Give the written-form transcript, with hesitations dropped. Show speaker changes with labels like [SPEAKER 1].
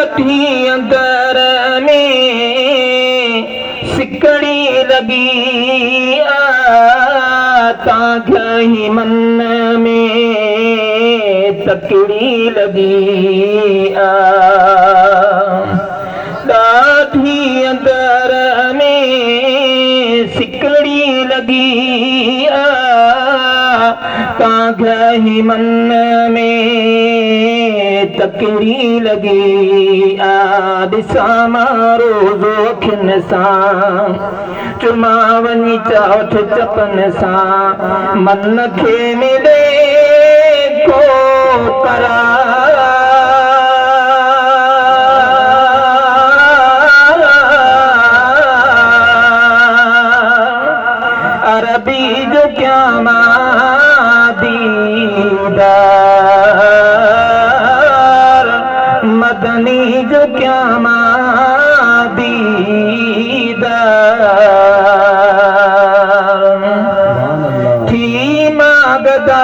[SPEAKER 1] ॾाढी अंदर में सिकड़ी लगी तांघी मन में तकड़ी लगी ॾाढी अंदर में सिकड़ी लगी तांघी मन में तकड़ी लगी ॾिसा मारो जोखिन सां चुमा वञी चावठ चपन सां मन खे मिले को करार अरबी जो क्या दीदार मदनी जो क्या दीदार थी मागदा